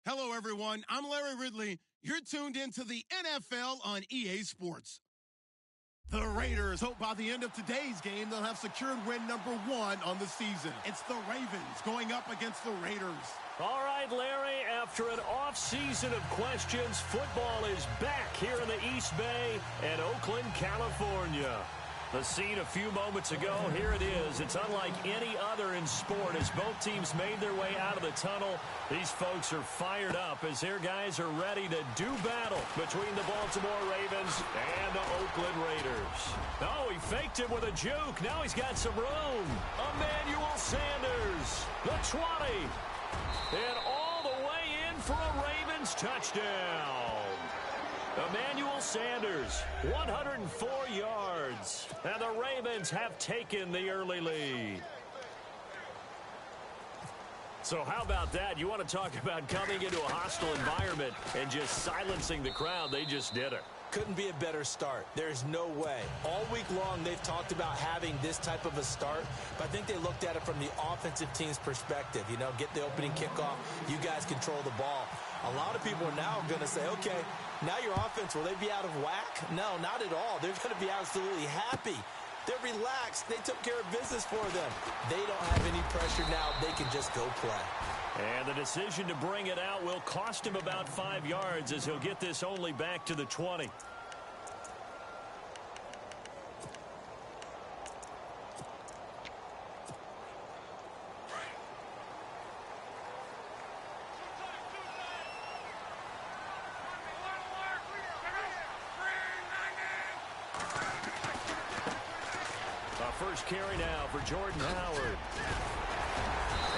Hello, everyone. I'm Larry Ridley. You're tuned into the NFL on EA Sports. The Raiders hope by the end of today's game they'll have secured win number 1 on the season. It's the Ravens going up against the Raiders. All right, Larry, after an off-season of questions, football is back here in the East Bay and Oakland, California. The scene a few moments ago, here it is. It's unlike any other in sport as both teams made their way out of the tunnel. These folks are fired up as their guys are ready to do battle between the Baltimore Ravens and the Oakland Raiders. Oh, he faked him with a juke. Now he's got some room. Emmanuel Sanders, the 20. And all the way in for a Ravens touchdown. Emmanuel Sanders, 104 yards. And the Ravens have taken the early lead. So how about that? You want to talk about coming into a hostile environment and just silencing the crowd. They just did it. Couldn't be a better start. There's no way. All week long, they've talked about having this type of a start, but I think they looked at it from the offensive team's perspective. You know, get the opening kickoff. You guys control the ball. A lot of people are now going to say, okay, now your offense, will they be out of whack? No, not at all. They're going to be absolutely happy. They're relaxed. They took care of business for them. They don't have any pressure now. They can just go play. And the decision to bring it out will cost him about 5 yards as he'll get this only back to the 20. First carry now for Jordan Howard.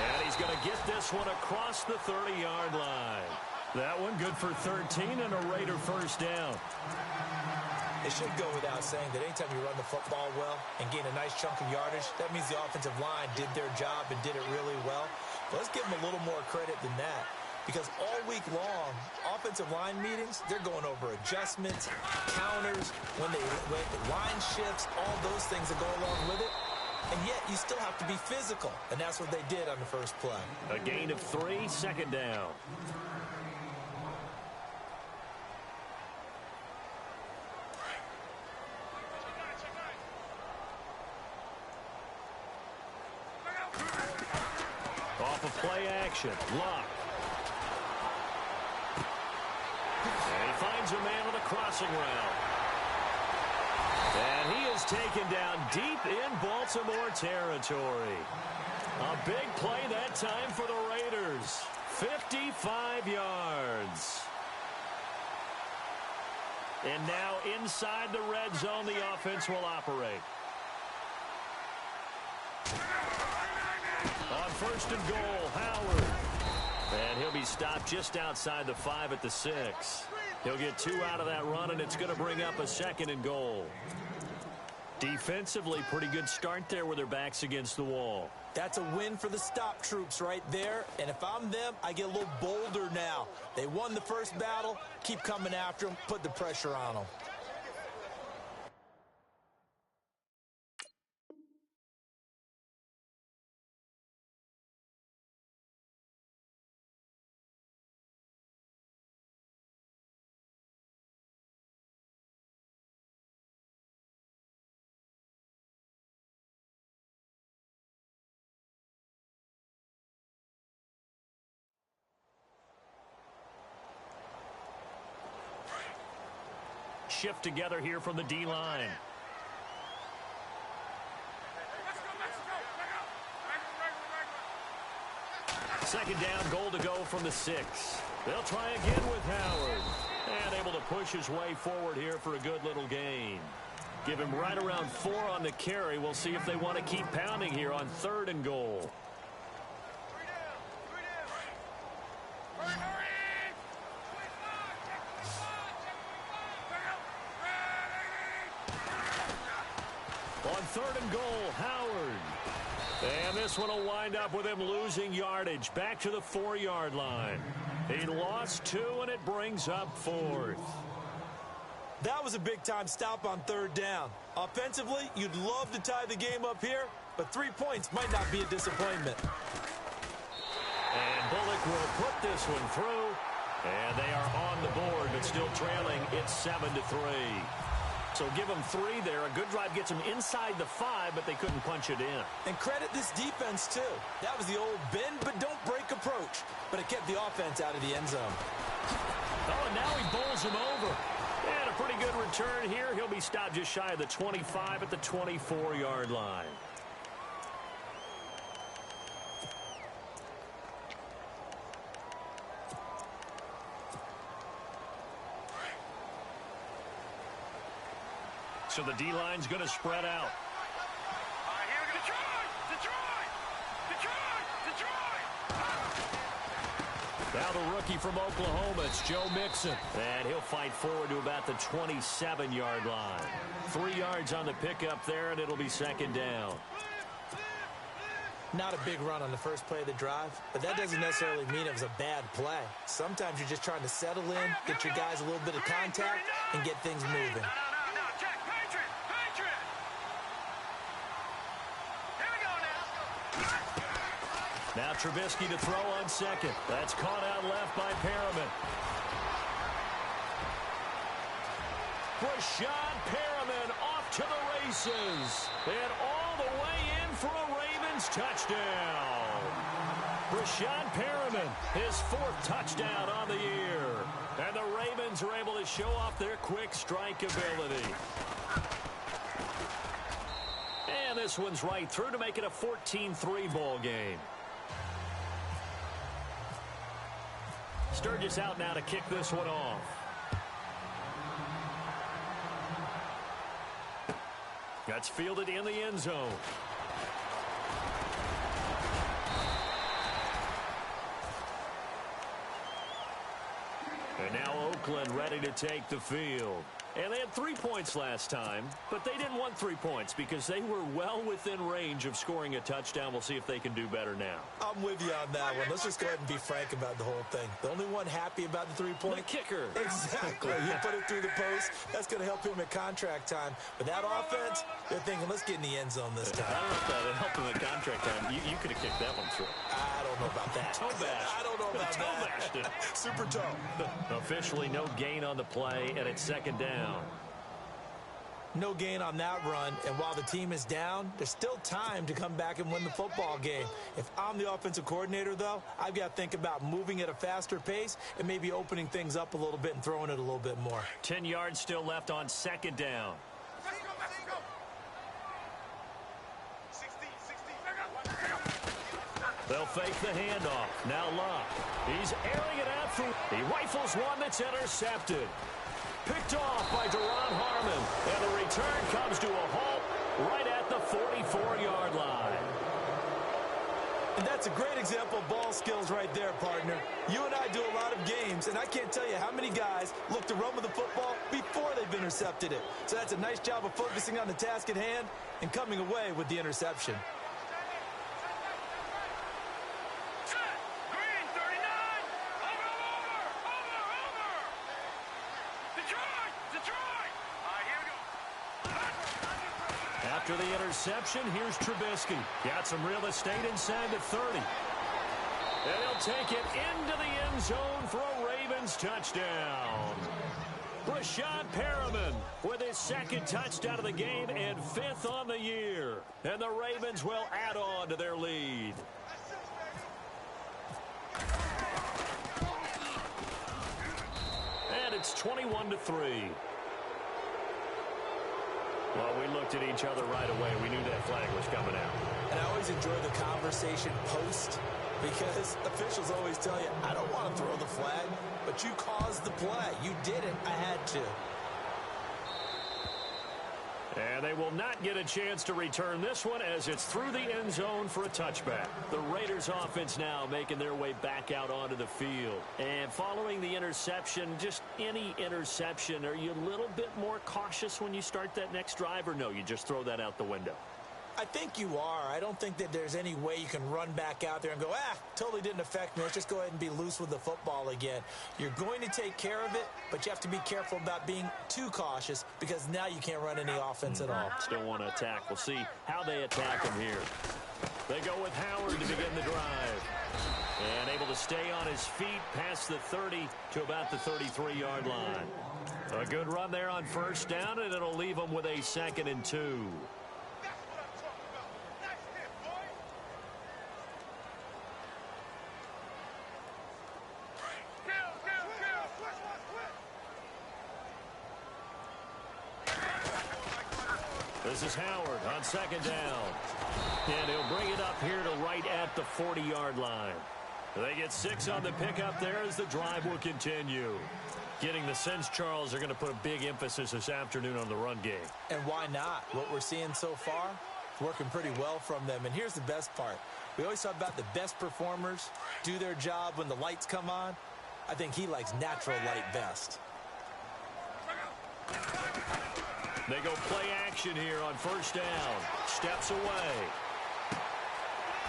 And he's going to get this one across the 30-yard line. That one good for 13 and a Raider first down. It should go without saying that anytime you run the football well and gain a nice chunk of yardage, that means the offensive line did their job and did it really well. But let's give them a little more credit than that. Because all week long, offensive line meetings, they're going over adjustments, counters, when line shifts, all those things that go along with it. And yet, you still have to be physical. And that's what they did on the first play. A gain of 3, second down. Off of play action, Luck. And he finds a man on the crossing route. And he is taken down deep in Baltimore territory. A big play that time for the Raiders. 55 yards. And now inside the red zone, the offense will operate. On first and goal, Howard. And he'll be stopped just outside the 5 at the 6. He'll get 2 out of that run, and it's going to bring up a second and goal. Defensively, pretty good start there with their backs against the wall. That's a win for the stop troops right there. And if I'm them, I get a little bolder now. They won the first battle. Keep coming after them. Put the pressure on them. Shift together here from the D-line. Second down, goal to go from the 6. They'll try again with Howard. And able to push his way forward here for a good little gain. Give him right around 4 on the carry. We'll see if they want to keep pounding here on third and goal. On third and goal, Howard. And this one will wind up with him losing yardage back to the 4-yard line. He lost 2, and it brings up 4th. That was a big-time stop on third down. Offensively, you'd love to tie the game up here, but 3 points might not be a disappointment. And Bullock will put this one through And they are on the board, but still trailing. It's 7-3. So give them 3 there. A good drive gets them inside the 5, but they couldn't punch it in. And credit this defense, too. That was the old bend but don't break approach. But it kept the offense out of the end zone. Oh, and now he bowls him over. And a pretty good return here. He'll be stopped just shy of the 25 at the 24-yard line. So the D-line's going to spread out. Now the rookie from Oklahoma, it's Joe Mixon. And he'll fight forward to about the 27-yard line. 3 yards on the pickup there, and it'll be second down. Not a big run on the first play of the drive, but that doesn't necessarily mean it was a bad play. Sometimes you're just trying to settle in, get your guys a little bit of contact, and get things moving. Now Trubisky to throw on second. That's caught out left by Perriman. Rashad Perriman off to the races. And all the way in for a Ravens touchdown. Rashad Perriman, his 4th touchdown on the year. And the Ravens are able to show off their quick strike ability. And this one's right through to make it a 14-3 ball game. Sturgis out now to kick this one off. That's fielded in the end zone. And now Oakland ready to take the field. And they had 3 points last time, but they didn't want 3 points because they were well within range of scoring a touchdown. We'll see if they can do better now. I'm with you on that one. Let's just go ahead and be frank about the whole thing. The only one happy about the 3-point. The kicker. Exactly. He put it through the post. That's going to help him at contract time. But that offense, they're thinking, let's get in the end zone this time. I don't know if that helped him at contract time. You could have kicked that one through. I don't know about that. Toe bash. I don't know about toe that. bashed it. Super toe. Officially no gain on the play, and it's second down. No gain on that run, and while the team is down, there's still time to come back and win the football game. If I'm the offensive coordinator, though, I've got to think about moving at a faster pace and maybe opening things up a little bit and throwing it a little bit more. 10 yards still left on second down. They'll fake the handoff. Now Love. He's airing it out through. He rifles one that's intercepted. Picked off by Deron Harmon. And the return comes to a halt right at the 44-yard line. And that's a great example of ball skills right there, partner. You and I do a lot of games, and I can't tell you how many guys look to run with the football before they've intercepted it. So that's a nice job of focusing on the task at hand and coming away with the interception. After the interception, here's Trubisky. Got some real estate inside the 30. And he'll take it into the end zone for a Ravens touchdown. Rashad Perriman with his 2nd touchdown of the game and 5th on the year. And the Ravens will add on to their lead. And it's 21-3. Well, we looked at each other right away. We knew that flag was coming out. And I always enjoy the conversation post because officials always tell you, I don't want to throw the flag, but you caused the play. You did it. I had to. And they will not get a chance to return this one as it's through the end zone for a touchback. The Raiders offense now making their way back out onto the field. And following the interception, just any interception, are you a little bit more cautious when you start that next drive, or no, you just throw that out the window? I think you are. I don't think that there's any way you can run back out there and go, totally didn't affect me. Let's just go ahead and be loose with the football again. You're going to take care of it, but you have to be careful about being too cautious because now you can't run any offense at all. Still want to attack. We'll see how they attack him here. They go with Howard to begin the drive. And able to stay on his feet past the 30 to about the 33-yard line. A good run there on first down, and it'll leave him with a 2nd and 2. This is Howard on 2nd down. And he'll bring it up here to right at the 40-yard line. They get 6 on the pickup there as the drive will continue. Getting the sense, Charles, are going to put a big emphasis this afternoon on the run game. And why not? What we're seeing so far, working pretty well from them. And here's the best part. We always talk about the best performers do their job when the lights come on. I think he likes natural light best. They go play action here on first down. Steps away.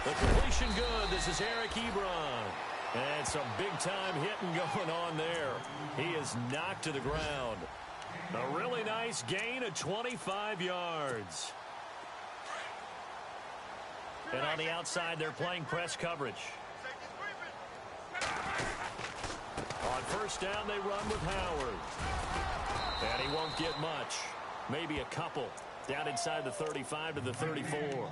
The completion good. This is Eric Ebron. And some big-time hitting going on there. He is knocked to the ground. A really nice gain of 25 yards. And on the outside, they're playing press coverage. On first down, they run with Howard. And he won't get much. Maybe a couple. Down inside the 35 to the 34.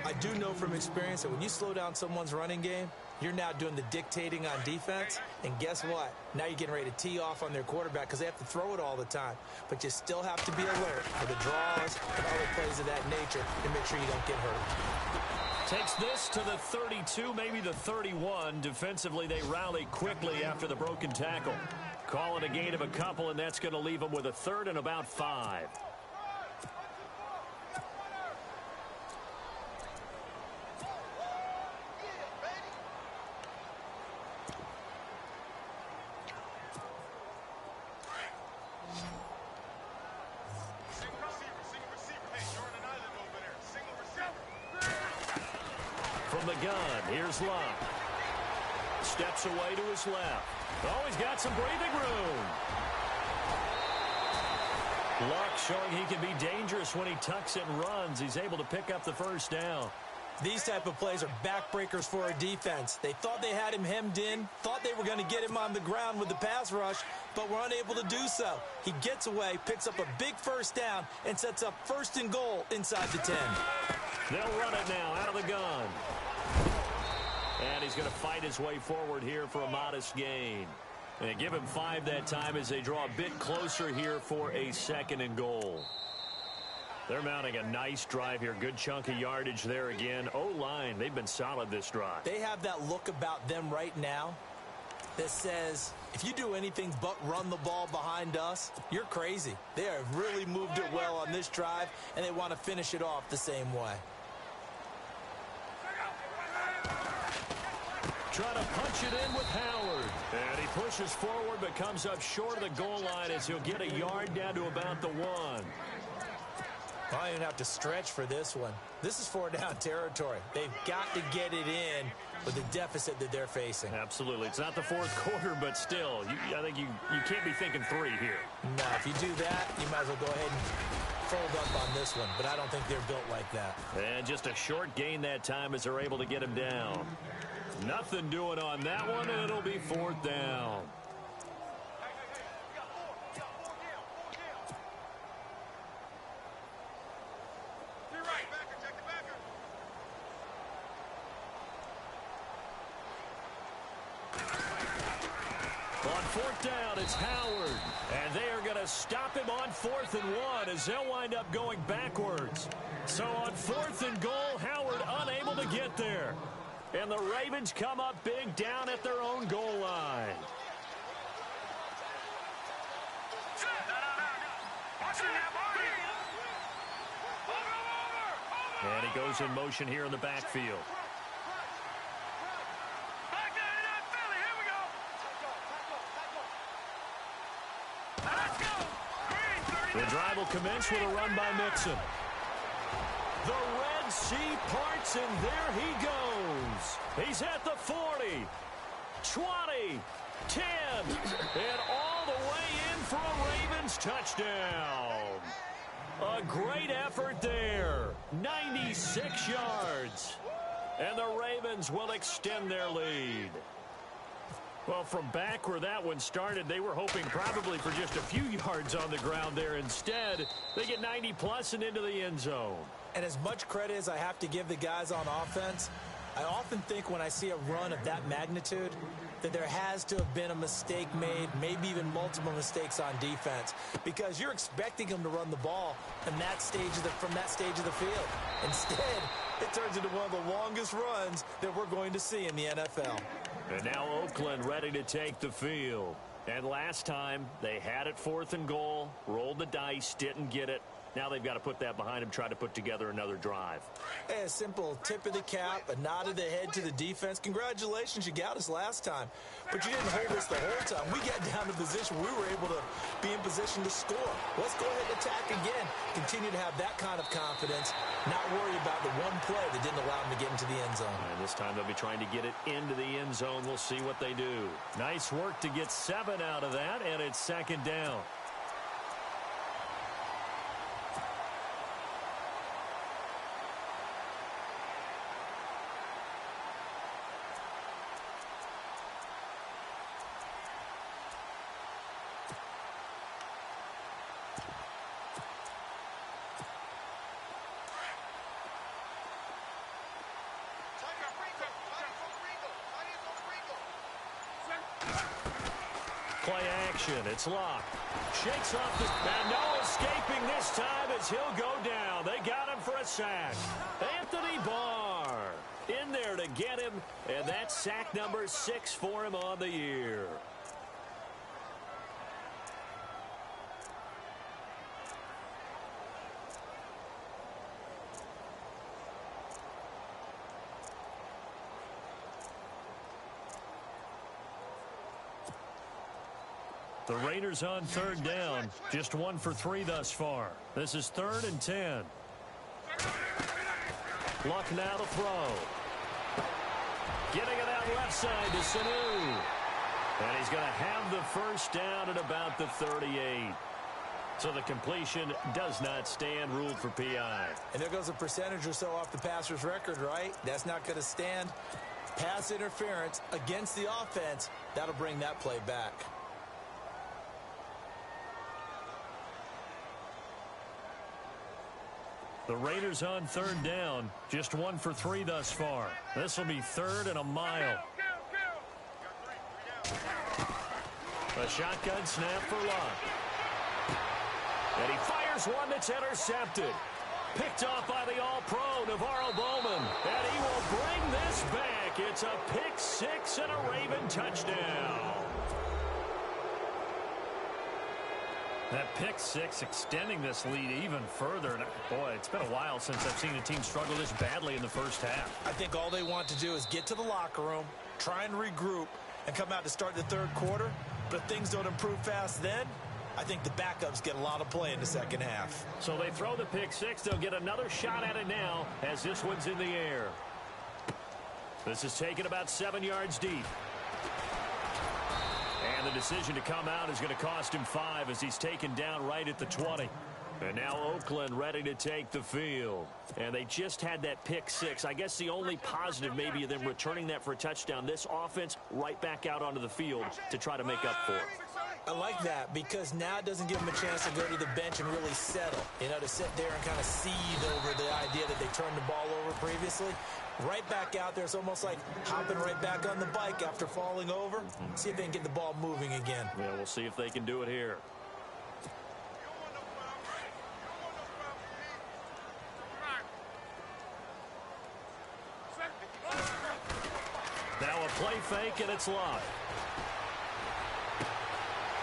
I do know from experience that when you slow down someone's running game, you're now doing the dictating on defense. And guess what? Now you're getting ready to tee off on their quarterback because they have to throw it all the time. But you still have to be alert for the draws and other plays of that nature to make sure you don't get hurt. Takes this to the 32, maybe the 31. Defensively, they rally quickly after the broken tackle. Call it a gain of a couple, and that's going to leave them with a 3rd and about 5. From the gun, here's Luck. Steps away to his left. Oh, he's got some breathing room. Luck showing he can be dangerous when he tucks it and runs. He's able to pick up the first down. These type of plays are backbreakers for a defense. They thought they had him hemmed in, thought they were going to get him on the ground with the pass rush, but were unable to do so. He gets away, picks up a big first down, and sets up 1st and goal inside the 10. They'll run it now out of the gun. And he's going to fight his way forward here for a modest gain. And give him 5 that time as they draw a bit closer here for a 2nd and goal. They're mounting a nice drive here. Good chunk of yardage there again. O-line, they've been solid this drive. They have that look about them right now that says, if you do anything but run the ball behind us, you're crazy. They have really moved it well on this drive, and they want to finish it off the same way. Trying to punch it in with Howard. And he pushes forward but comes up short of the goal line as he'll get a yard down to about the 1. I don't even have to stretch for this one. This is 4-down territory. They've got to get it in with the deficit that they're facing. Absolutely. It's not the 4th quarter, but still, I think you can't be thinking 3 here. No, if you do that, you might as well go ahead and fold up on this one. But I don't think they're built like that. And just a short gain that time as they're able to get him down. Nothing doing on that one, and it'll be 4th down. On 4th down, it's Howard. And they are going to stop him on 4th and 1 as they'll wind up going backwards. So on 4th and goal, Howard unable to get there. And the Ravens come up big down at their own goal line. And he goes in motion here in the backfield. The drive will commence with a run by Mixon. The Red Sea parts, and there he goes. He's at the 40, 20, 10, and all the way in for a Ravens touchdown. A great effort there. 96 yards. And the Ravens will extend their lead. Well, from back where that one started, they were hoping probably for just a few yards on the ground there. Instead, they get 90-plus and into the end zone. And as much credit as I have to give the guys on offense, I often think when I see a run of that magnitude that there has to have been a mistake made, maybe even multiple mistakes on defense, because you're expecting them to run the ball from that stage of the field. Instead, it turns into one of the longest runs that we're going to see in the NFL. And now Oakland ready to take the field. And last time, they had it 4th and goal, rolled the dice, didn't get it. Now they've got to put that behind them, try to put together another drive. Hey, a simple tip of the cap, a nod of the head to the defense. Congratulations, you got us last time. But you didn't hold us the whole time. We got down to position where we were able to be in position to score. Let's go ahead and attack again. Continue to have that kind of confidence, not worry about the one play that didn't allow them to get into the end zone. And this time they'll be trying to get it into the end zone. We'll see what they do. Nice work to get 7 out of that, and it's 2nd down. Play action. It's locked. Shakes off the... And no escaping this time as he'll go down. They got him for a sack. Anthony Barr in there to get him. And that's sack number 6 for him on the year. The Raiders on 3rd down. Just 1 for 3 thus far. This is 3rd and 10. Luck now to throw. Getting it out left side to Sanu. And he's going to have the first down at about the 38. So the completion does not stand, ruled for PI. And there goes a percentage or so off the passer's record, right? That's not going to stand. Pass interference against the offense. That'll bring that play back. The Raiders on 3rd down. Just 1 for 3 thus far. This will be 3rd and a mile. A shotgun snap for Luck. And he fires one that's intercepted. Picked off by the All-Pro, Navarro Bowman. And he will bring this back. It's a pick 6 and a Raven touchdown. That pick 6 extending this lead even further. And boy, it's been a while since I've seen a team struggle this badly in the first half. I think all they want to do is get to the locker room, try and regroup, and come out to start the 3rd quarter. But if things don't improve fast then, I think the backups get a lot of play in the second half. So they throw the pick 6. They'll get another shot at it now as this one's in the air. This is taken about 7 yards deep. And the decision to come out is going to cost him 5 as he's taken down right at the 20. And now Oakland ready to take the field. And they just had that pick 6. I guess the only positive maybe of them returning that for a touchdown. This offense right back out onto the field to try to make up for it. I like that because now it doesn't give them a chance to go to the bench and really settle. You know, to sit there and kind of seethe over the idea that they turned the ball over previously. Right back out there. It's almost like hopping right back on the bike after falling over. See if they can get the ball moving again. Yeah, we'll see if they can do it here. Now a play fake, and it's locked.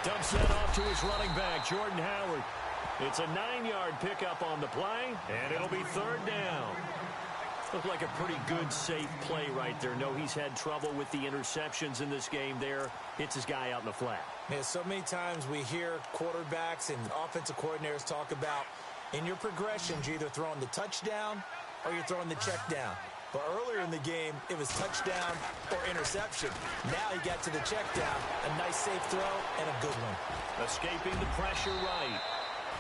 Dumps that off to his running back, Jordan Howard. It's a 9-yard pickup on the play, and it'll be 3rd down. Looked like a pretty good, safe play right there. No, he's had trouble with the interceptions in this game there. Hits his guy out in the flat. Man, so many times we hear quarterbacks and offensive coordinators talk about in your progressions, you're either throwing the touchdown or you're throwing the check down. But earlier in the game, it was touchdown or interception. Now he got to the check down, a nice safe throw, and a good one. Escaping the pressure right.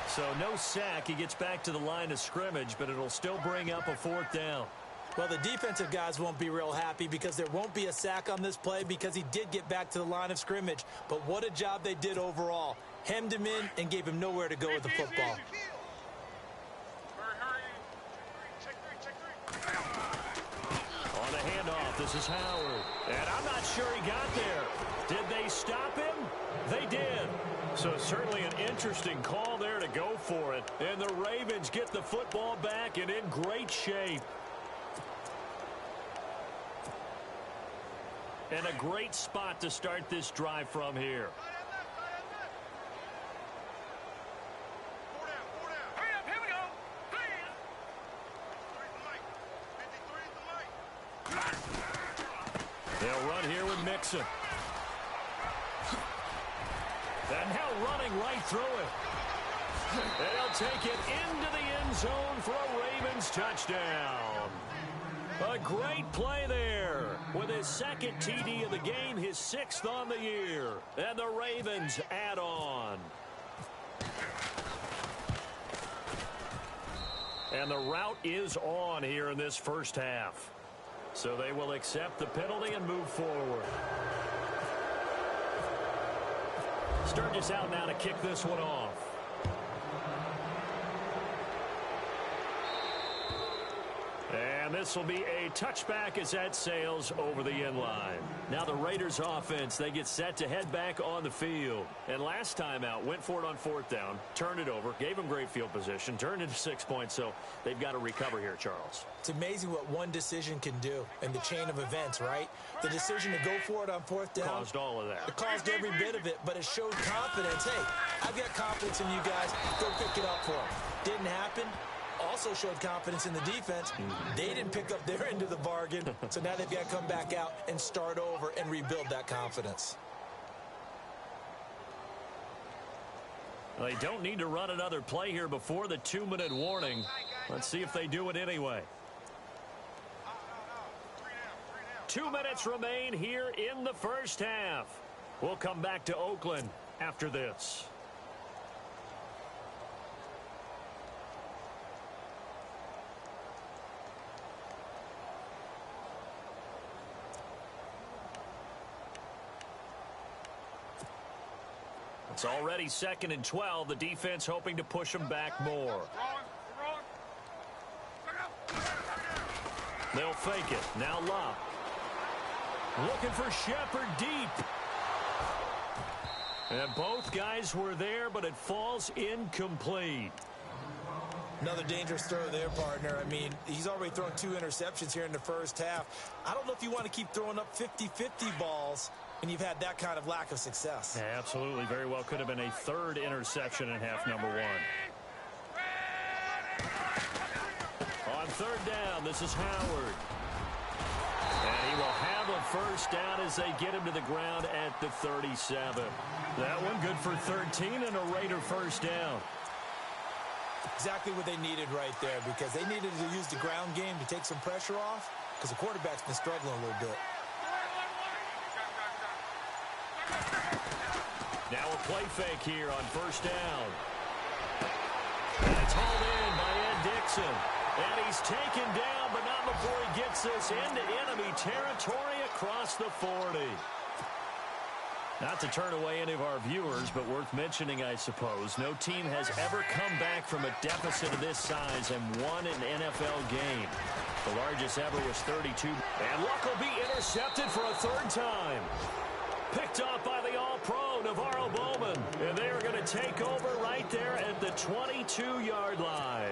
So no sack. He gets back to the line of scrimmage, but it'll still bring up a 4th down. Well, the defensive guys won't be real happy because there won't be a sack on this play because he did get back to the line of scrimmage. But what a job they did overall. Hemmed him in and gave him nowhere to go with the football. On the handoff, this is Howard. And I'm not sure he got there. Did they stop him? They did. So certainly an interesting call there to go for it. And the Ravens get the football back and in great shape. And a great spot to start this drive from here. They'll run here with Mixon. And now running right through it. And they'll take it into the end zone for a Ravens touchdown. A great play there with his second TD of the game, his 6th on the year. And the Ravens add on. And the route is on here in this first half. So they will accept the penalty and move forward. Sturgis out now to kick this one off. And this will be a touchback as that sails over the end line. Now the Raiders offense, they get set to head back on the field. And last time out, went for it on 4th down, turned it over, gave them great field position, turned into 6 points, so they've got to recover here, Charles. It's amazing what one decision can do in the chain of events, right? The decision to go for it on 4th down. Caused all of that. It caused every bit of it, but it showed confidence. Hey, I've got confidence in you guys. Go pick it up for them. Didn't happen. Also showed confidence in the defense. They didn't pick up their end of the bargain, so now they've got to come back out and start over and rebuild that confidence. They don't need to run another play here before the 2-minute warning. Let's see if they do it anyway. 2 minutes remain here in the first half. We'll come back to Oakland after this. It's already 2nd and 12. The defense hoping to push them back more. They'll fake it. Now Locke. Looking for Shepard deep. And both guys were there, but it falls incomplete. Another dangerous throw there, partner. I mean, he's already thrown 2 interceptions here in the first half. I don't know if you want to keep throwing up 50-50 balls when you've had that kind of lack of success. Yeah, absolutely. Very well could have been a 3rd interception in half number 1. On 3rd down, this is Howard. And he will have a first down as they get him to the ground at the 37. That one good for 13 and a Raider first down. Exactly what they needed right there, because they needed to use the ground game to take some pressure off, because the quarterback's been struggling a little bit. Now a play fake here on 1st down. And it's hauled in by Ed Dixon. And he's taken down, but not before he gets this into enemy territory across the 40. Not to turn away any of our viewers, but worth mentioning, I suppose, no team has ever come back from a deficit of this size and won an NFL game. The largest ever was 32. And Luck will be intercepted for a 3rd time. Picked off by the All-Pro, Navarro Bowman. And they are going to take over right there at the 22-yard line.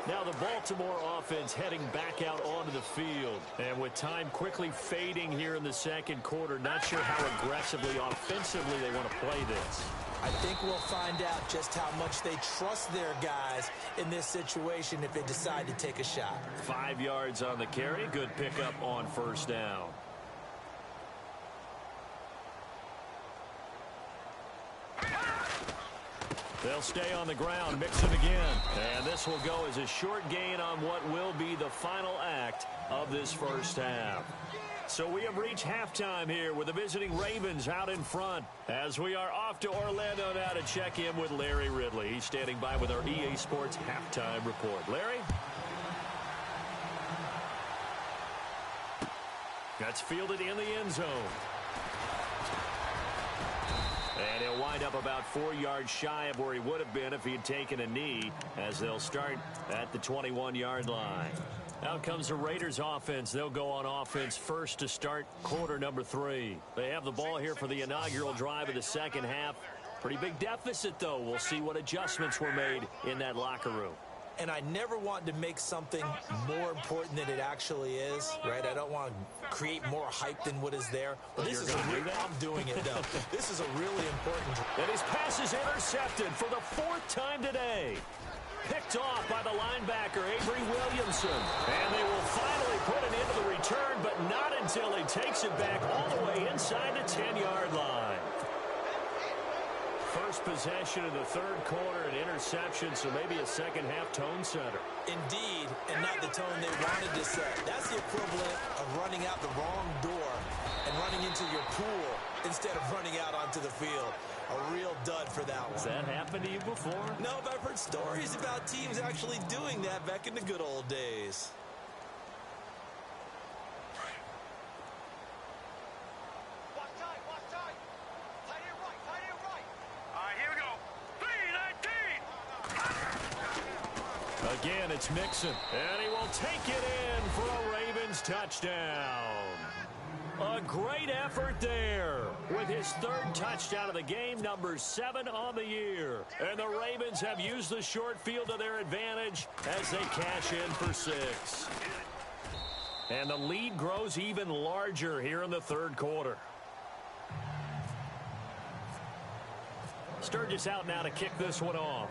Now the Baltimore offense heading back out onto the field. And with time quickly fading here in the 2nd quarter, not sure how aggressively, offensively they want to play this. I think we'll find out just how much they trust their guys in this situation if they decide to take a shot. 5 yards on the carry. Good pickup on 1st down. They'll stay on the ground, mix it again. And this will go as a short gain on what will be the final act of this first half. So we have reached halftime here with the visiting Ravens out in front as we are off to Orlando now to check in with Larry Ridley. He's standing by with our EA Sports halftime report. Larry? That's fielded in the end zone. And he'll wind up about 4 yards shy of where he would have been if he had taken a knee, as they'll start at the 21-yard line. Out comes the Raiders offense. They'll go on offense first to start quarter number 3. They have the ball here for the inaugural drive of the second half. Pretty big deficit, though. We'll see what adjustments were made in that locker room. And I never want to make something more important than it actually is, right? I don't want to create more hype than what is there. But this is I'm doing it, though. This is a really important. And his pass is intercepted for the 4th time today. Picked off by the linebacker, Avery Williamson. And they will finally put it into the return, but not until he takes it back all the way inside the 10-yard line. First possession of the third quarter, an interception, so maybe a second-half tone setter. Indeed, and not the tone they wanted to set. That's the equivalent of running out the wrong door and running into your pool instead of running out onto the field. A real dud for that one. Has that happened to you before? No, but I've heard stories about teams actually doing that back in the good old days. Again, it's Mixon, and he will take it in for a Ravens touchdown. A great effort there with his 3rd touchdown of the game, number 7 on the year. And the Ravens have used the short field to their advantage as they cash in for 6. And the lead grows even larger here in the third quarter. Sturgis out now to kick this one off.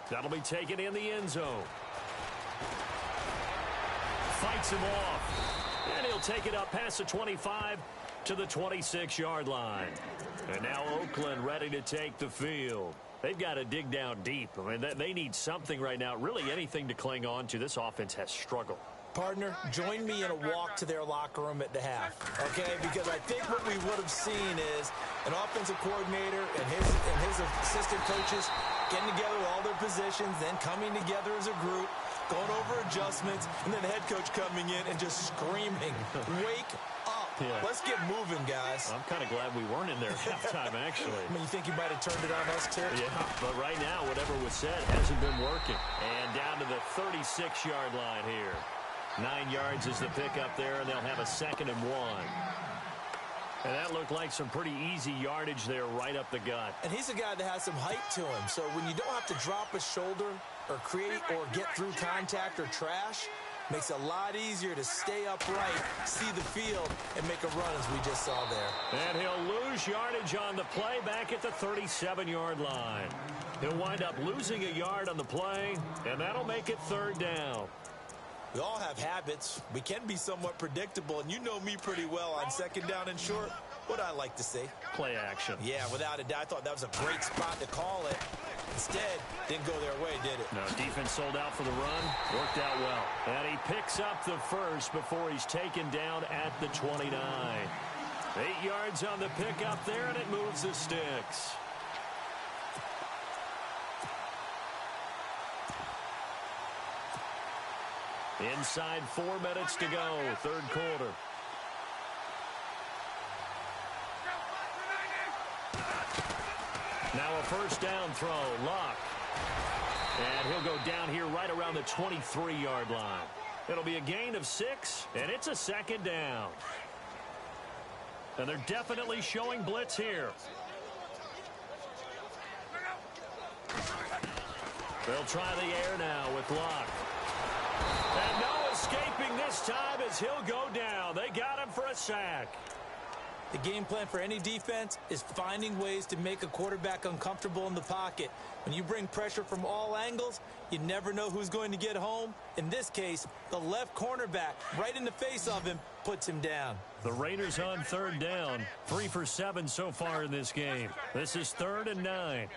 That'll be taken in the end zone. Fights him off. And he'll take it up past the 25 to the 26-yard line. And now Oakland ready to take the field. They've got to dig down deep. I mean, they need something right now, really anything to cling on to. This offense has struggled. Partner, join me in a walk to their locker room at the half, okay? Because I think what we would have seen is an offensive coordinator and his assistant coaches getting together with all their positions, then coming together as a group, going over adjustments, and then the head coach coming in and just screaming, wake up. Yeah. Let's get moving, guys. I'm kind of glad we weren't in there at halftime, actually. I mean, you think you might have turned it on us, too? Yeah, but right now, whatever was said hasn't been working. And down to the 36-yard line here. 9 yards is the pickup there, and they'll have a 2nd and 1. And that looked like some pretty easy yardage there right up the gut. And he's a guy that has some height to him. So when you don't have to drop a shoulder or create or get through contact or trash, makes it a lot easier to stay upright, see the field, and make a run as we just saw there. And he'll lose yardage on the play back at the 37-yard line. He'll wind up losing a yard on the play, and that'll make it 3rd down. We all have habits. We can be somewhat predictable, and you know me pretty well on 2nd down and short. What I like to see. Play action. Yeah, without a doubt. I thought that was a great spot to call it. Instead, didn't go their way, did it? No, defense sold out for the run. Worked out well. And he picks up the first before he's taken down at the 29. 8 yards on the pickup there, and it moves the sticks. Inside 4 minutes to go, third quarter. Now a first down throw, Luck. And he'll go down here right around the 23-yard line. It'll be a gain of 6, and it's a 2nd down. And they're definitely showing blitz here. They'll try the air now with Luck. And no escaping this time as he'll go down. They got him for a sack. The game plan for any defense is finding ways to make a quarterback uncomfortable in the pocket. When you bring pressure from all angles, you never know who's going to get home. In this case, the left cornerback, right in the face of him, puts him down. The Raiders on 3rd down. 3 for 7 so far in this game. This is 3rd and 9.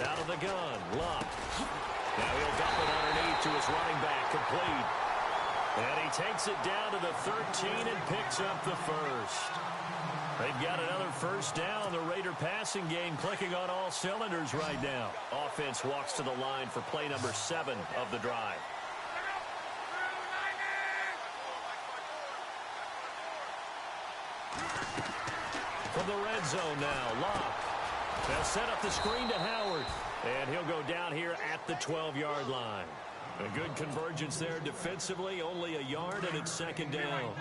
Out of the gun, Luck. Now he'll dump it underneath to his running back, complete. And he takes it down to the 13 and picks up the first. They've got another first down. The Raider passing game clicking on all cylinders right now. Offense walks to the line for play number 7 of the drive. From the red zone now, Locke. They'll set up the screen to Howard, and he'll go down here at the 12-yard line. A good convergence there defensively, only a yard, and it's second down.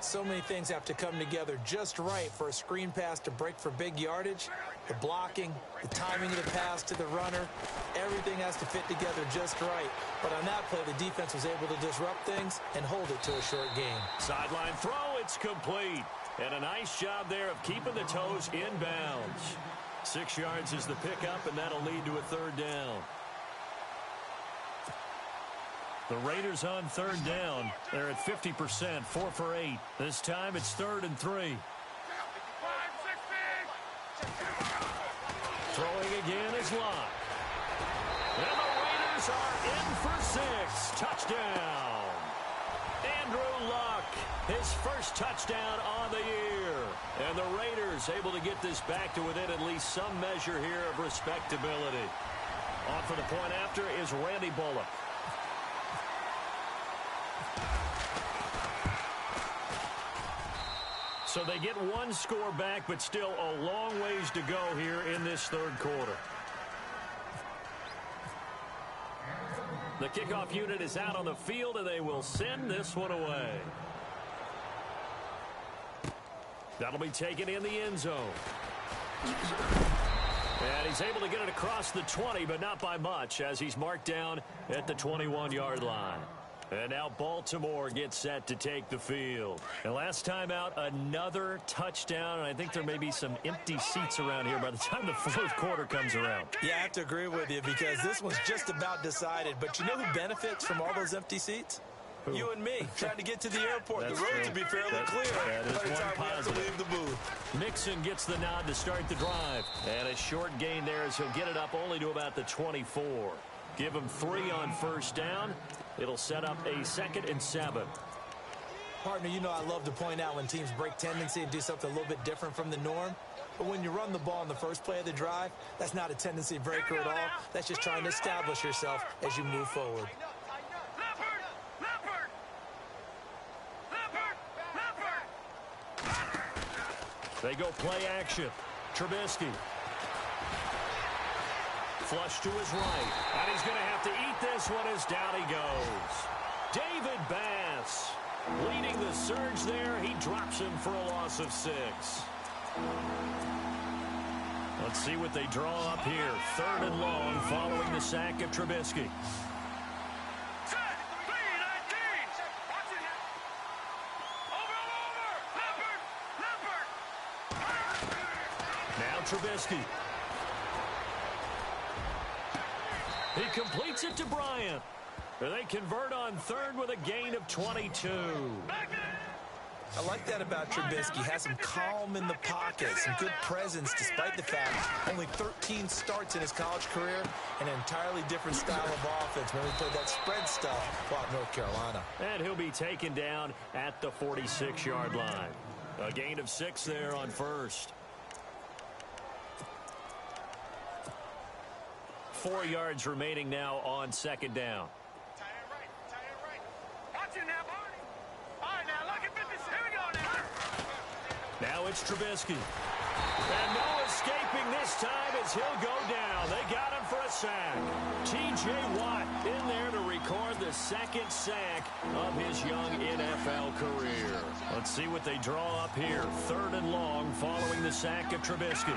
So many things have to come together just right for a screen pass to break for big yardage. The blocking, the timing of the pass to the runner, everything has to fit together just right. But on that play, the defense was able to disrupt things and hold it to a short gain. Sideline throw, it's complete. And a nice job there of keeping the toes in bounds. 6 yards is the pickup, and that'll lead to a third down. The Raiders on third down. They're at 50%, 4 for 8. This time it's 3rd and 3. Throwing again is Locke. And the Raiders are in for 6. Touchdown. Andrew Luck, his first touchdown on the year. And the Raiders able to get this back to within at least some measure here of respectability. On for the point after is Randy Bullock. So they get one score back, but still a long ways to go here in this third quarter. The kickoff unit is out on the field, and they will send this one away. That'll be taken in the end zone. And he's able to get it across the 20, but not by much, as he's marked down at the 21-yard line. And now Baltimore gets set to take the field. And last time out, another touchdown. And I think there may be some empty seats around here by the time the fourth quarter comes around. Yeah, I have to agree with you because this one's just about decided. But you know who benefits from all those empty seats? Who? You and me, trying to get to the airport. That's the roads true. will be fairly clear by the time we have to leave the booth. Mixon gets the nod to start the drive. And a short gain there as he'll get it up only to about the 24. Give him 3 on first down. It'll set up a 2nd and 7. Partner, you know I love to point out when teams break tendency and do something a little bit different from the norm. But when you run the ball in the first play of the drive, that's not a tendency breaker at all. That's just trying to establish yourself as you move forward. They go play action. Trubisky. Flush to his right. And he's going to have to eat this one as down he goes. David Bass leading the surge there. He drops him for a loss of 6. Let's see what they draw up here. 3rd and long following the sack of Trubisky. Now Trubisky. He completes it to Bryant. They convert on 3rd with a gain of 22. I like that about Trubisky. Has some calm in the pocket, some good presence, despite the fact only 13 starts in his college career, and an entirely different style of offense when we played that spread stuff while at North Carolina. And he'll be taken down at the 46-yard line. A gain of 6 there on 1st. 4 yards remaining now on 2nd down. Now it's Trubisky. And no escaping this time as he'll go down. They got him for a sack. T.J. Watt in there to record the 2nd sack of his young NFL career. Let's see what they draw up here. 3rd and long following the sack of Trubisky.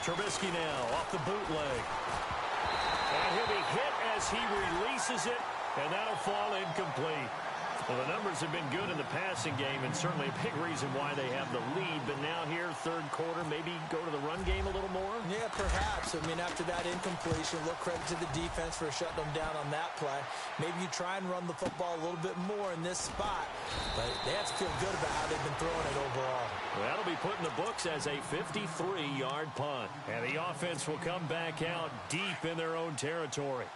Trubisky now off the bootleg. And he'll be hit as he releases it, and that'll fall incomplete. Well, the numbers have been good in the passing game, and certainly a big reason why they have the lead. But now here, 3rd quarter, maybe go to the run game a little more? Yeah, perhaps. I mean, after that incompletion, a little credit to the defense for shutting them down on that play. Maybe you try and run the football a little bit more in this spot. But they have to feel good about how they've been throwing it overall. That'll be put in the books as a 53-yard punt. And the offense will come back out deep in their own territory.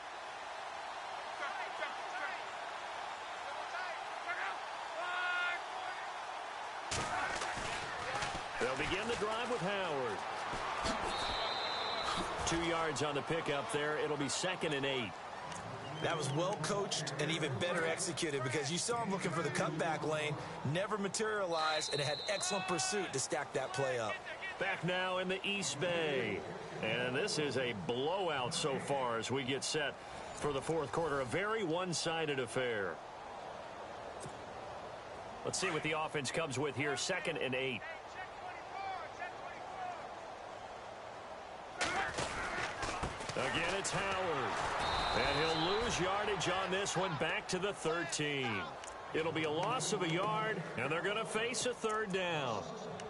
begin the drive with Howard. 2 yards on the pickup there. It'll be 2nd and 8. That was well coached and even better executed because you saw him looking for the cutback lane, never materialized, and had excellent pursuit to stack that play up. Back now in the East Bay. And this is a blowout so far as we get set for the fourth quarter. A very one-sided affair. Let's see what the offense comes with here. 2nd and 8. Again, it's Howard. And he'll lose yardage on this one, back to the 13. It'll be a loss of a yard, and they're going to face a 3rd down.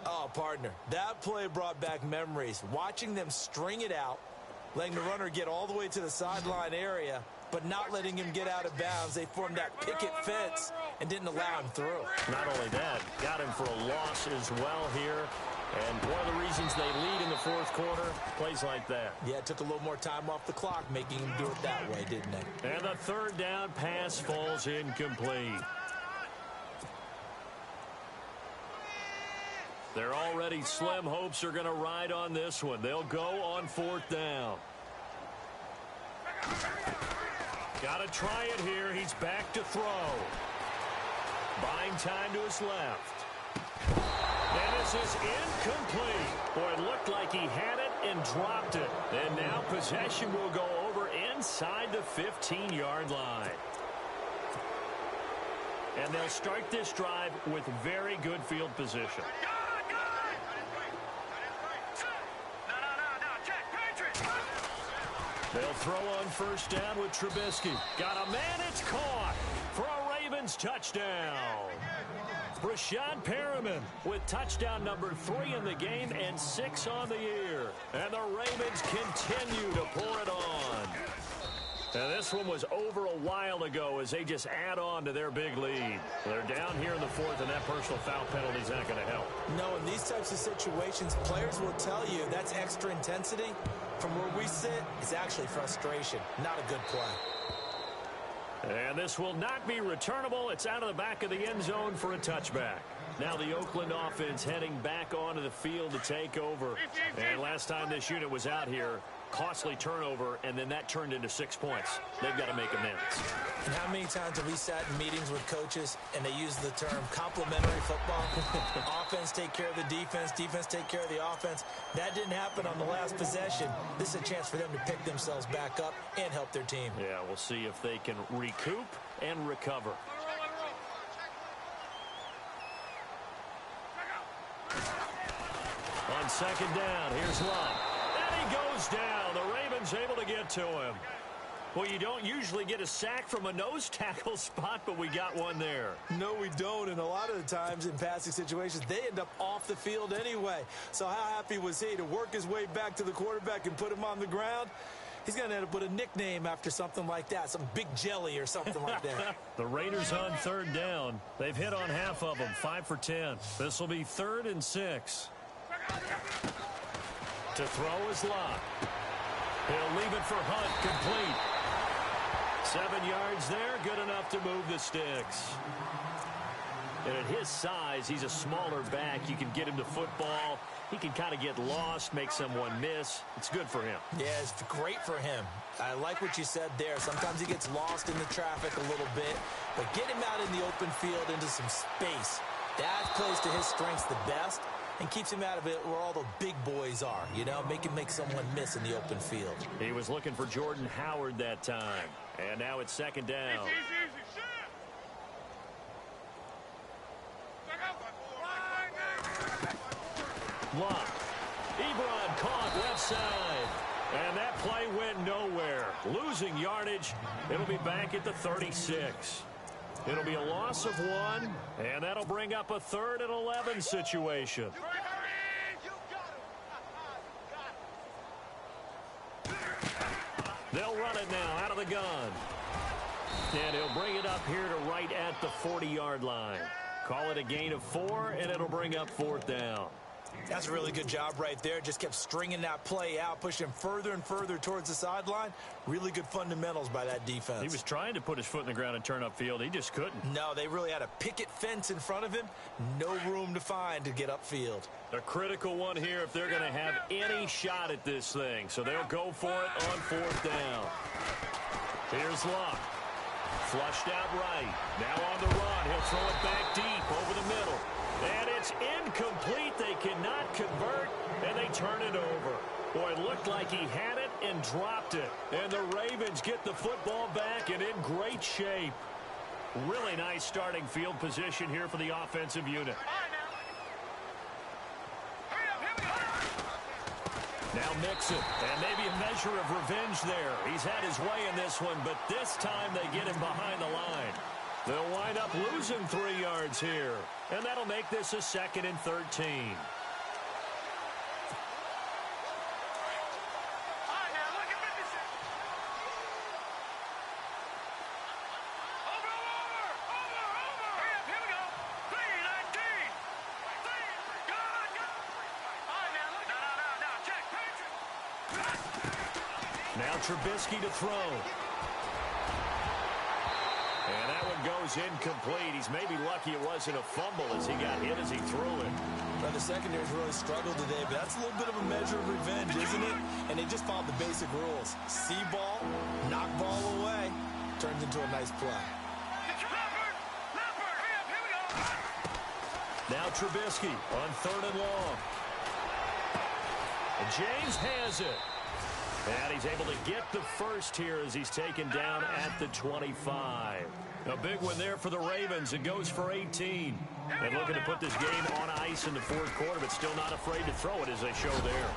Oh, partner, that play brought back memories. Watching them string it out, letting the runner get all the way to the sideline area, but not letting him get out of bounds. They formed that picket fence and didn't allow him through. Not only that, got him for a loss as well here. And one of the reasons they lead in the fourth quarter, plays like that. Yeah, it took a little more time off the clock, making him do it that way, didn't it? And the 3rd down pass falls incomplete. They're already slim hopes are going to ride on this one. They'll go on 4th down. Got to try it here. He's back to throw. Buying time to his left. And this is incomplete. Boy, it looked like he had it and dropped it. And now possession will go over inside the 15-yard line. And they'll start this drive with very good field position. They'll throw on 1st down with Trubisky. Got a man, it's caught for a Ravens touchdown. Brashad Perriman with touchdown number 3 in the game and 6 on the year. And the Ravens continue to pour it on. And this one was over a while ago as they just add on to their big lead. They're down here in the 4th, and that personal foul penalty is not going to help. No, in these types of situations, players will tell you that's extra intensity. From where we sit, it's actually frustration, not a good play. And this will not be returnable. It's out of the back of the end zone for a touchback. Now the Oakland offense heading back onto the field to take over. And last time this unit was out here, costly turnover, and then that turned into 6 points. They've got to make amends. And how many times have we sat in meetings with coaches and they use the term complementary football? Offense take care of the defense, defense take care of the offense. That didn't happen on the last possession. This is a chance for them to pick themselves back up and help their team. Yeah, we'll see if they can recoup and recover. On 2nd down, here's Love. And he goes down. The Ravens able to get to him. Well, you don't usually get a sack from a nose tackle spot, but we got one there. No, we don't, and a lot of the times in passing situations, they end up off the field anyway. So how happy was he to work his way back to the quarterback and put him on the ground? He's going to end up with a nickname after something like that, some Big Jelly or something like that. The Raiders on 3rd down. They've hit on half of them, 5 for 10. This will be 3rd and 6. To throw is Lott. He'll leave it for Hunt, complete. 7 yards there, good enough to move the sticks. And at his size, he's a smaller back. You can get him to football. He can kind of get lost, make someone miss. It's good for him. Yeah, it's great for him. I like what you said there. Sometimes he gets lost in the traffic a little bit, but get him out in the open field into some space. That plays to his strengths the best and keeps him out of it where all the big boys are, you know, make someone miss in the open field. He was looking for Jordan Howard that time. And now it's 2nd down. Lott. Ebron caught left side. And that play went nowhere. Losing yardage. It'll be back at the 36. It'll be a loss of 1, and that'll bring up a 3rd and 11 situation. They'll run it now out of the gun. And he'll bring it up here to right at the 40-yard line. Call it a gain of 4, and it'll bring up 4th down. That's a really good job right there. Just kept stringing that play out, pushing him further and further towards the sideline. Really good fundamentals by that defense. He was trying to put his foot in the ground and turn upfield. He just couldn't. No, they really had a picket fence in front of him. No room to find to get upfield. A critical one here if they're going to have any shot at this thing. So they'll go for it on 4th down. Here's Luck. Flushed out right. Now on the run. He'll throw it back deep over the middle. And it's incomplete. They cannot convert, and they turn it over. Boy, it looked like he had it and dropped it. And the Ravens get the football back and in great shape. Really nice starting field position here for the offensive unit. Now Mixon, and maybe a measure of revenge there. He's had his way in this one, but this time they get him behind the line. They'll wind up losing 3 yards here, and that'll make this a 2nd and 13. Now Trubisky to throw. And that one goes incomplete. He's maybe lucky it wasn't a fumble as he got hit as he threw it. Well, the secondary's really struggled today, but that's a little bit of a measure of revenge, isn't it? And they just followed the basic rules. See ball, knock ball away, turns into a nice play. Now Trubisky on 3rd and long. And James has it. And he's able to get the first here as he's taken down at the 25. A big one there for the Ravens. It goes for 18. And looking to put this game on ice in the 4th quarter, but still not afraid to throw it as they show there.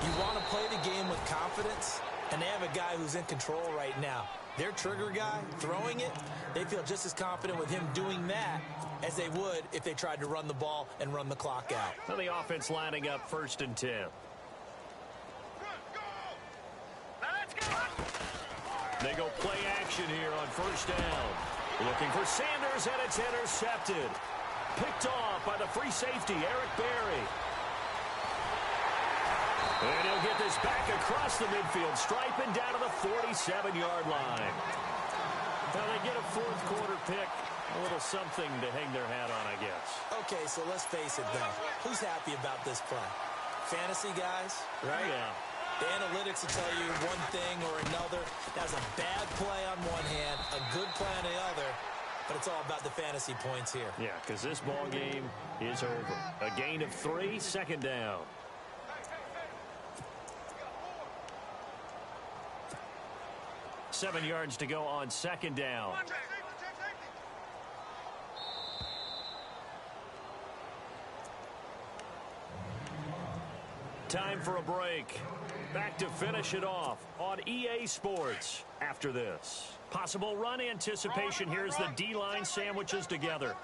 You want to play the game with confidence, and they have a guy who's in control right now. Their trigger guy throwing it, they feel just as confident with him doing that as they would if they tried to run the ball and run the clock out. So the offense lining up 1st and 10. They go play action here on 1st down. Looking for Sanders, and it's intercepted. Picked off by the free safety, Eric Berry. And he'll get this back across the midfield stripe and down to the 47-yard line. Now they get a 4th quarter pick. A little something to hang their hat on, I guess. Okay, so let's face it, though. Who's happy about this play? Fantasy guys, right? Yeah. The analytics will tell you one thing or another. That's a bad play on one hand, a good play on the other, but it's all about the fantasy points here. Yeah, because this ball game is over. A gain of 3, 2nd down. Seven yards to go on 2nd down. Time for a break. Back to finish it off on EA Sports after this. Possible run anticipation. Here's the D-line sandwiches together.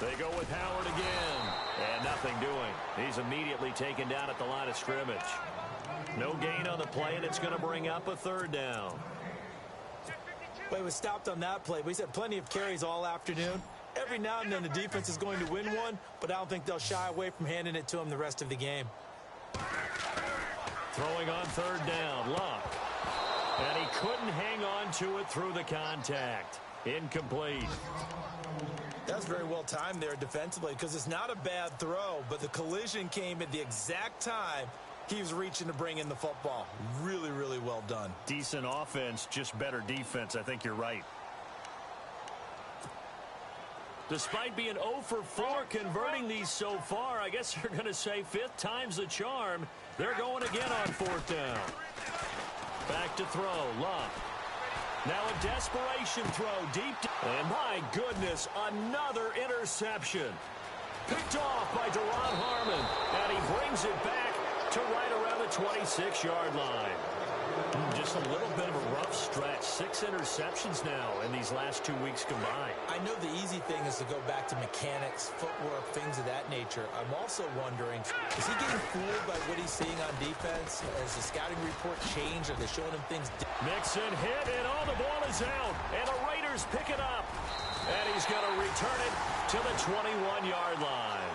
They go with Howard again. And nothing doing. He's immediately taken down at the line of scrimmage. No gain on the play, and it's going to bring up a 3rd down. Well, he was stopped on that play, but he's had plenty of carries all afternoon. Every now and then the defense is going to win one, but I don't think they'll shy away from handing it to him the rest of the game. Throwing on 3rd down, Luck. And he couldn't hang on to it through the contact. Incomplete. That's very well timed there defensively because it's not a bad throw, but the collision came at the exact time he was reaching to bring in the football. Really, really well done. Decent offense, just better defense. I think you're right. Despite being 0 for 4 converting these so far, I guess they're going to say 5th time's the charm. They're going again on 4th down. Back to throw, Luck. Now a desperation throw deep. And my goodness, another interception. Picked off by Deron Harmon. And he brings it back to right around the 26-yard line. Just a little bit of a rough stretch. 6 interceptions now in these last 2 weeks combined. I know the easy thing is to go back to mechanics, footwork, things of that nature. I'm also wondering, is he getting fooled by what he's seeing on defense? Has the scouting report changed? Are they showing him things? Mixon hit, and all the ball is out. And the Raiders pick it up. And he's going to return it to the 21-yard line.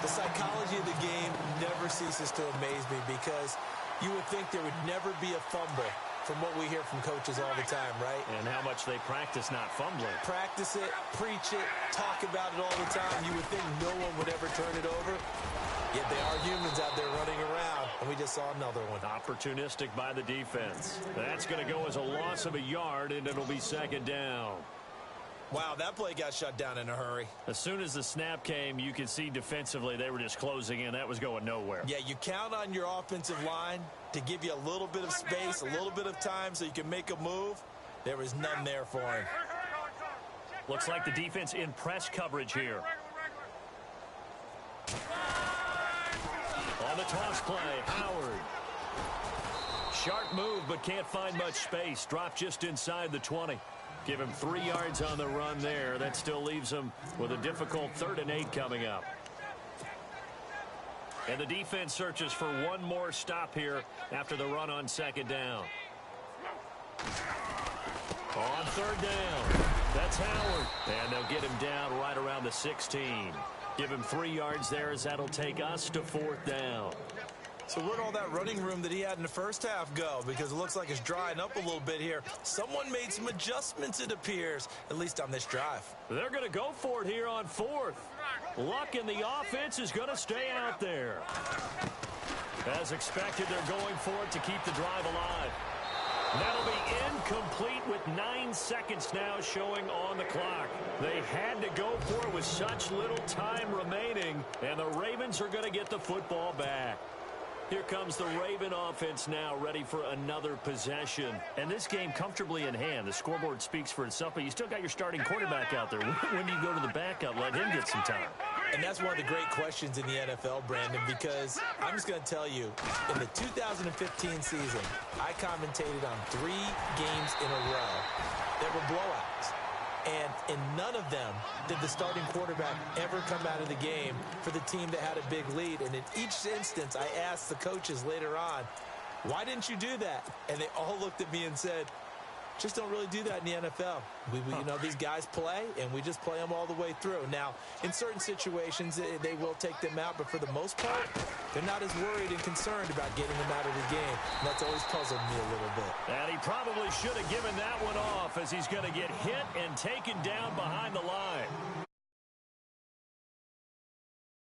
The psychology of the game never ceases to amaze me because you would think there would never be a fumble from what we hear from coaches all the time, right? And how much they practice not fumbling. Practice it, preach it, talk about it all the time. You would think no one would ever turn it over. Yet they are humans out there running around, and we just saw another one. Opportunistic by the defense. That's going to go as a loss of a yard, and it'll be second down. Wow, that play got shut down in a hurry. As soon as the snap came, you could see defensively they were just closing in. That was going nowhere. Yeah, you count on your offensive line to give you a little bit of space, a little bit of time so you can make a move. There was none there for him. Looks like the defense in press coverage here. On the toss play, Howard. Sharp move, but can't find much space. Dropped just inside the 20. Give him 3 yards on the run there. That still leaves him with a difficult 3rd and 8 coming up. And the defense searches for one more stop here after the run on second down. On 3rd down, that's Howard. And they'll get him down right around the 16. Give him 3 yards there as that'll take us to 4th down. So where'd all that running room that he had in the first half go? Because it looks like it's drying up a little bit here. Someone made some adjustments, it appears, at least on this drive. They're going to go for it here on 4th. Luck in the offense is going to stay out there. As expected, they're going for it to keep the drive alive. That'll be incomplete with 9 seconds now showing on the clock. They had to go for it with such little time remaining, and the Ravens are going to get the football back. Here comes the Raven offense now, ready for another possession. And this game comfortably in hand. The scoreboard speaks for itself, but you still got your starting quarterback out there. When do you go to the backup? Let him get some time. And that's one of the great questions in the NFL, Brandon, because I'm just going to tell you, in the 2015 season, I commentated on 3 games in a row that were blowouts. And in none of them did the starting quarterback ever come out of the game for the team that had a big lead. And in each instance, I asked the coaches later on, why didn't you do that? And they all looked at me and said, just don't really do that in the NFL. You know, these guys play, and we just play them all the way through. Now, in certain situations, they will take them out, but for the most part, they're not as worried and concerned about getting them out of the game. And that's always puzzled me a little bit. And he probably should have given that one off as he's going to get hit and taken down behind the line.